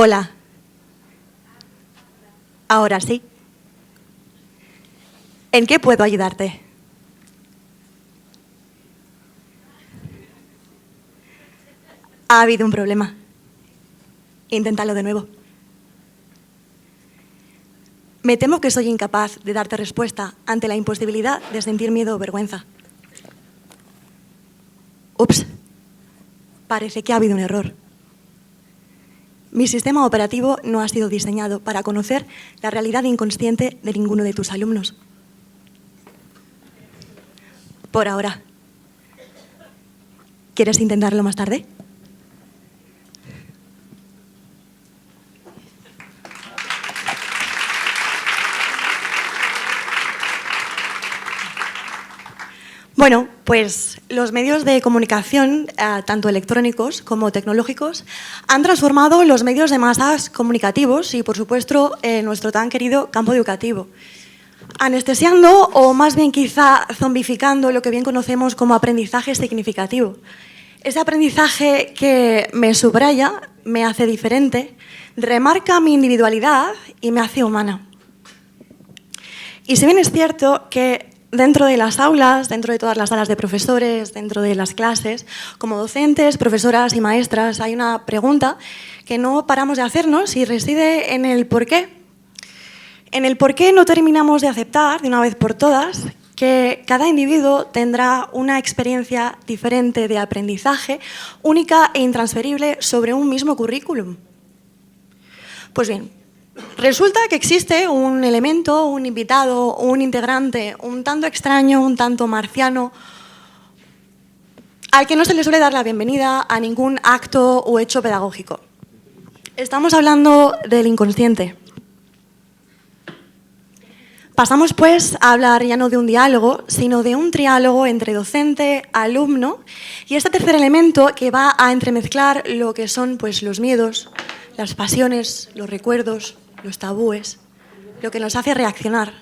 Hola. Ahora sí. ¿En qué puedo ayudarte? Ha habido un problema. Inténtalo de nuevo. Me temo que soy incapaz de darte respuesta ante la imposibilidad de sentir miedo o vergüenza. Ups. Parece que ha habido un error. Mi sistema operativo no ha sido diseñado para conocer la realidad inconsciente de ninguno de tus alumnos. Por ahora. ¿Quieres intentarlo más tarde? Bueno, pues los medios de comunicación, tanto electrónicos como tecnológicos, han transformado los medios de masas comunicativos y, por supuesto, nuestro tan querido campo educativo, anestesiando o más bien quizá zombificando lo que bien conocemos como aprendizaje significativo. Ese aprendizaje que me subraya, me hace diferente, remarca mi individualidad y me hace humana. Y si bien es cierto que dentro de las aulas, dentro de todas las salas de profesores, dentro de las clases, como docentes, profesoras y maestras, hay una pregunta que no paramos de hacernos y reside en el por qué. En el por qué no terminamos de aceptar, de una vez por todas, que cada individuo tendrá una experiencia diferente de aprendizaje, única e intransferible sobre un mismo currículum. Pues bien, resulta que existe un elemento, un invitado, un integrante un tanto extraño, un tanto marciano, al que no se le suele dar la bienvenida a ningún acto o hecho pedagógico. Estamos hablando del inconsciente. Pasamos, pues, a hablar ya no de un diálogo, sino de un triálogo entre docente, alumno, y este tercer elemento que va a entremezclar lo que son, pues, los miedos, las pasiones, los recuerdos, los tabúes, lo que nos hace reaccionar.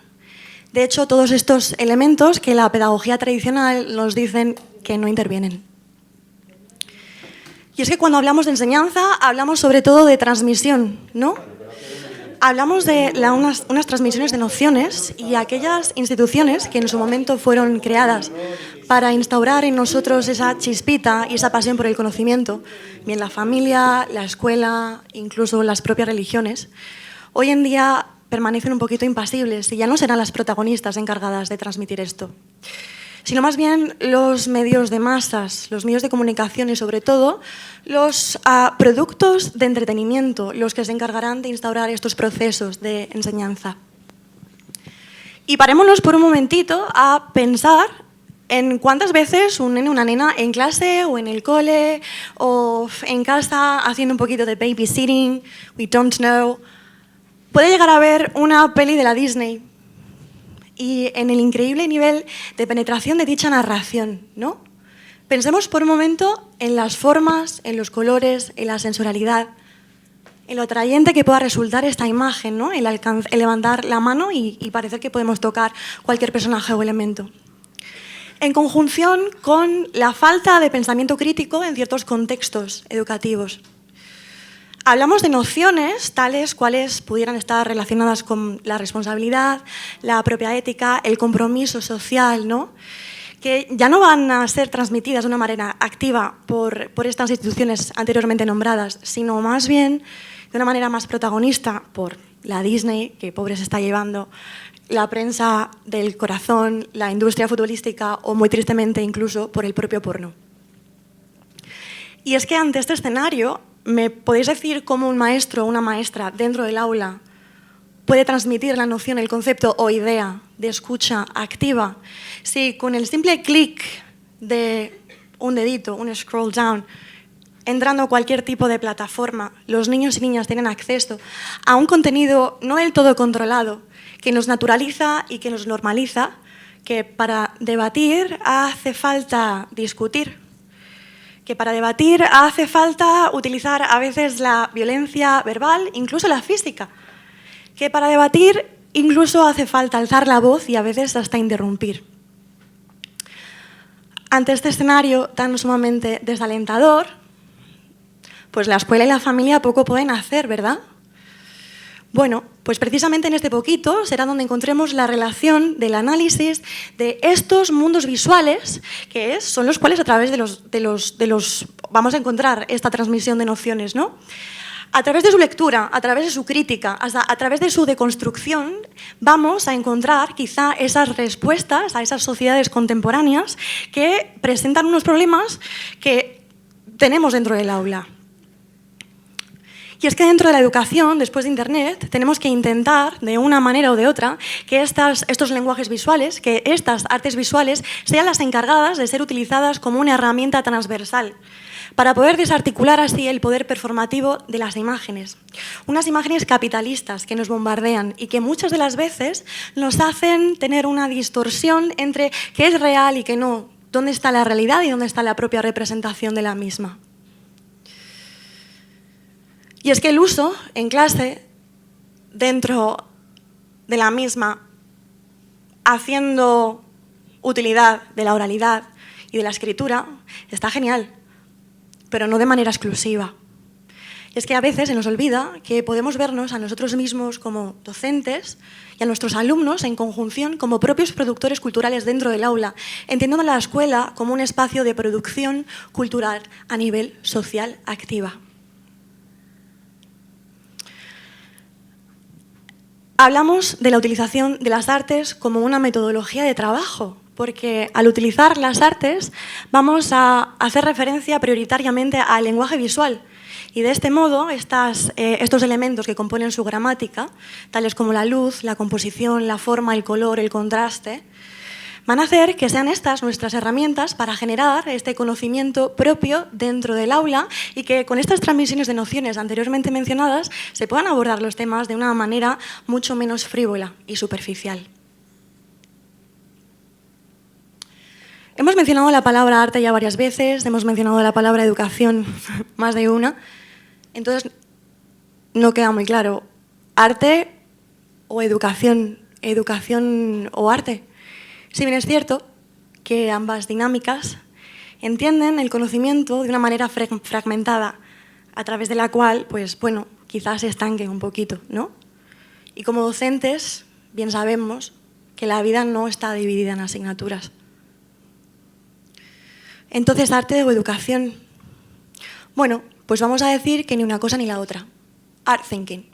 De hecho, todos estos elementos que la pedagogía tradicional nos dicen que no intervienen. Y es que cuando hablamos de enseñanza, hablamos sobre todo de transmisión, ¿no? Hablamos de unas transmisiones de nociones y aquellas instituciones que en su momento fueron creadas para instaurar en nosotros esa chispita y esa pasión por el conocimiento, bien la familia, la escuela, incluso las propias religiones, hoy en día permanecen un poquito impasibles y ya no serán las protagonistas encargadas de transmitir esto, sino más bien los medios de masas, los medios de comunicación y, sobre todo, los productos de entretenimiento, los que se encargarán de instaurar estos procesos de enseñanza. Y parémonos por un momentito a pensar en cuántas veces un nene o una nena en clase o en el cole o en casa haciendo un poquito de babysitting, we don't know, puede llegar a ver una peli de la Disney y en el increíble nivel de penetración de dicha narración, ¿no? Pensemos por un momento en las formas, en los colores, en la sensorialidad, en lo atrayente que pueda resultar esta imagen, ¿no? El levantar la mano y parecer que podemos tocar cualquier personaje o elemento. En conjunción con la falta de pensamiento crítico en ciertos contextos educativos. Hablamos de nociones tales cuales pudieran estar relacionadas con la responsabilidad, la propia ética, el compromiso social, ¿no? Que ya no van a ser transmitidas de una manera activa por estas instituciones anteriormente nombradas, sino más bien de una manera más protagonista por la Disney, que pobre se está llevando, la prensa del corazón, la industria futbolística o, muy tristemente, incluso por el propio porno. Y es que ante este escenario, ¿me podéis decir cómo un maestro o una maestra dentro del aula puede transmitir la noción, el concepto o idea de escucha activa si con el simple clic de un dedito, un scroll down, entrando a cualquier tipo de plataforma, los niños y niñas tienen acceso a un contenido no del todo controlado, que nos naturaliza y que nos normaliza, que para debatir hace falta discutir, que para debatir hace falta utilizar a veces la violencia verbal, incluso la física, que para debatir incluso hace falta alzar la voz y a veces hasta interrumpir. Ante este escenario tan sumamente desalentador, pues la escuela y la familia poco pueden hacer, ¿verdad? Bueno, pues precisamente en este poquito será donde encontremos la relación del análisis de estos mundos visuales, que son los cuales a través de los vamos a encontrar esta transmisión de nociones, ¿no? A través de su lectura, a través de su crítica, hasta a través de su deconstrucción, vamos a encontrar quizá esas respuestas a esas sociedades contemporáneas que presentan unos problemas que tenemos dentro del aula. Y es que dentro de la educación, después de Internet, tenemos que intentar, de una manera o de otra, que estos lenguajes visuales, que estas artes visuales, sean las encargadas de ser utilizadas como una herramienta transversal, para poder desarticular así el poder performativo de las imágenes. Unas imágenes capitalistas que nos bombardean y que muchas de las veces nos hacen tener una distorsión entre qué es real y qué no, dónde está la realidad y dónde está la propia representación de la misma. Y es que el uso en clase, dentro de la misma, haciendo utilidad de la oralidad y de la escritura, está genial, pero no de manera exclusiva. Y es que a veces se nos olvida que podemos vernos a nosotros mismos como docentes y a nuestros alumnos en conjunción como propios productores culturales dentro del aula, entendiendo la escuela como un espacio de producción cultural a nivel social activa. Hablamos de la utilización de las artes como una metodología de trabajo, porque al utilizar las artes vamos a hacer referencia prioritariamente al lenguaje visual. Y de este modo, estos elementos que componen su gramática, tales como la luz, la composición, la forma, el color, el contraste, van a hacer que sean estas nuestras herramientas para generar este conocimiento propio dentro del aula y que con estas transmisiones de nociones anteriormente mencionadas se puedan abordar los temas de una manera mucho menos frívola y superficial. Hemos mencionado la palabra arte ya varias veces, hemos mencionado la palabra educación más de una, entonces no queda muy claro, ¿arte o educación? ¿Educación o arte? Si bien es cierto que ambas dinámicas entienden el conocimiento de una manera fragmentada, a través de la cual, pues bueno, quizás se estanque un poquito, ¿no? Y como docentes, bien sabemos que la vida no está dividida en asignaturas. Entonces, ¿arte o educación? Bueno, pues vamos a decir que ni una cosa ni la otra. Art thinking.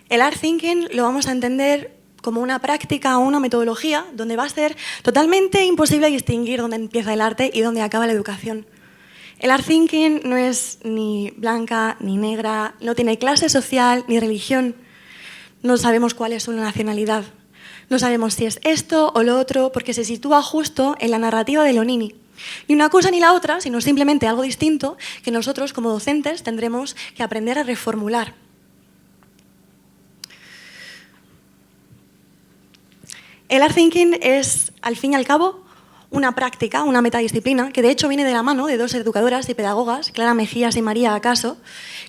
El art thinking lo vamos a entender como una práctica o una metodología donde va a ser totalmente imposible distinguir dónde empieza el arte y dónde acaba la educación. El art thinking no es ni blanca ni negra, no tiene clase social ni religión. No sabemos cuál es su nacionalidad. No sabemos si es esto o lo otro porque se sitúa justo en la narrativa de Lonini. Ni una cosa ni la otra, sino simplemente algo distinto que nosotros como docentes tendremos que aprender a reformular. El art thinking es, al fin y al cabo, una práctica, una metadisciplina, que de hecho viene de la mano de dos educadoras y pedagogas, Clara Mejías y María Acaso,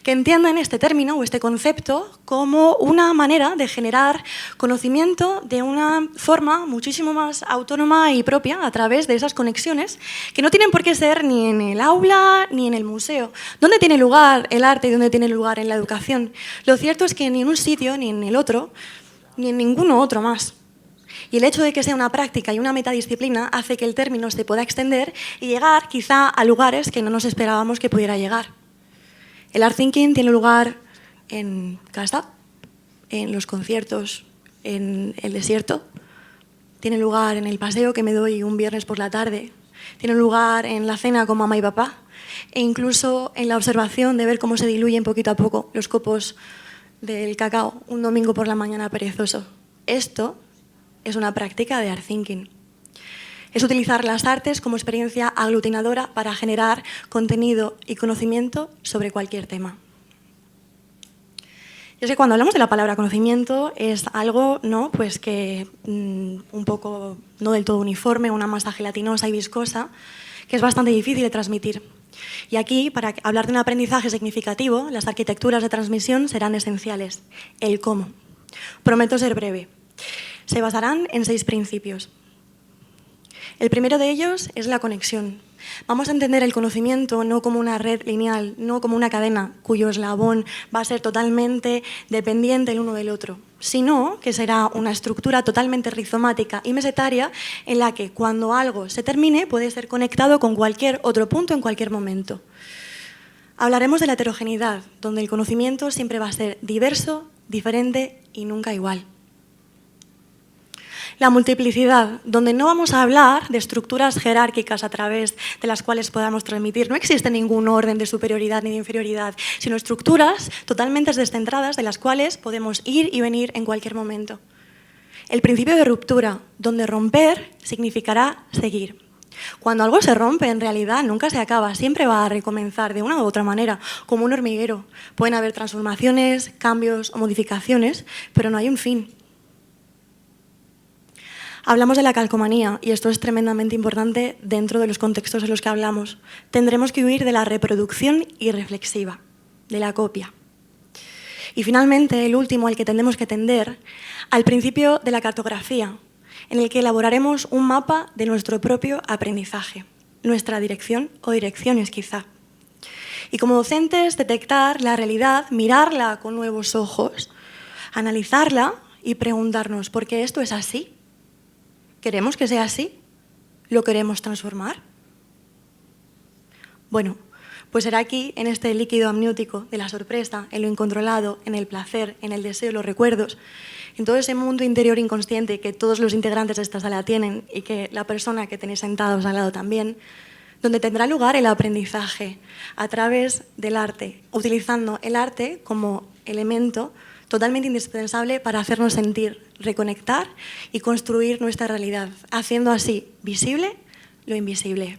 que entienden este término o este concepto como una manera de generar conocimiento de una forma muchísimo más autónoma y propia a través de esas conexiones que no tienen por qué ser ni en el aula ni en el museo. ¿Dónde tiene lugar el arte y dónde tiene lugar en la educación? Lo cierto es que ni en un sitio, ni en el otro, ni en ninguno otro más. Y el hecho de que sea una práctica y una metadisciplina hace que el término se pueda extender y llegar quizá a lugares que no nos esperábamos que pudiera llegar. El art thinking tiene lugar en casa, en los conciertos, en el desierto, tiene lugar en el paseo que me doy un viernes por la tarde, tiene lugar en la cena con mamá y papá e incluso en la observación de ver cómo se diluyen poquito a poco los copos del cacao un domingo por la mañana perezoso. Esto es una práctica de art thinking. Es utilizar las artes como experiencia aglutinadora para generar contenido y conocimiento sobre cualquier tema. Y es que cuando hablamos de la palabra conocimiento es algo, ¿no?, pues que un poco no del todo uniforme, una masa gelatinosa y viscosa, que es bastante difícil de transmitir. Y aquí, para hablar de un aprendizaje significativo, las arquitecturas de transmisión serán esenciales. El cómo. Prometo ser breve. Se basarán en 6 principios. El primero de ellos es la conexión. Vamos a entender el conocimiento no como una red lineal, no como una cadena cuyo eslabón va a ser totalmente dependiente el uno del otro, sino que será una estructura totalmente rizomática y mesetaria en la que cuando algo se termine puede ser conectado con cualquier otro punto en cualquier momento. Hablaremos de la heterogeneidad, donde el conocimiento siempre va a ser diverso, diferente y nunca igual. La multiplicidad, donde no vamos a hablar de estructuras jerárquicas a través de las cuales podamos transmitir. No existe ningún orden de superioridad ni de inferioridad, sino estructuras totalmente descentradas de las cuales podemos ir y venir en cualquier momento. El principio de ruptura, donde romper significará seguir. Cuando algo se rompe, en realidad nunca se acaba, siempre va a recomenzar de una u otra manera, como un hormiguero. Pueden haber transformaciones, cambios o modificaciones, pero no hay un fin. Hablamos de la calcomanía, y esto es tremendamente importante dentro de los contextos en los que hablamos. Tendremos que huir de la reproducción irreflexiva, de la copia. Y finalmente, el último al que tendremos que tender, al principio de la cartografía, en el que elaboraremos un mapa de nuestro propio aprendizaje, nuestra dirección o direcciones quizá. Y como docentes, detectar la realidad, mirarla con nuevos ojos, analizarla y preguntarnos, ¿por qué esto es así? ¿Queremos que sea así? ¿Lo queremos transformar? Bueno, pues será aquí, en este líquido amniótico de la sorpresa, en lo incontrolado, en el placer, en el deseo, los recuerdos, en todo ese mundo interior inconsciente que todos los integrantes de esta sala tienen y que la persona que tenéis sentados al lado también, donde tendrá lugar el aprendizaje a través del arte, utilizando el arte como elemento totalmente indispensable para hacernos sentir, reconectar y construir nuestra realidad, haciendo así visible lo invisible.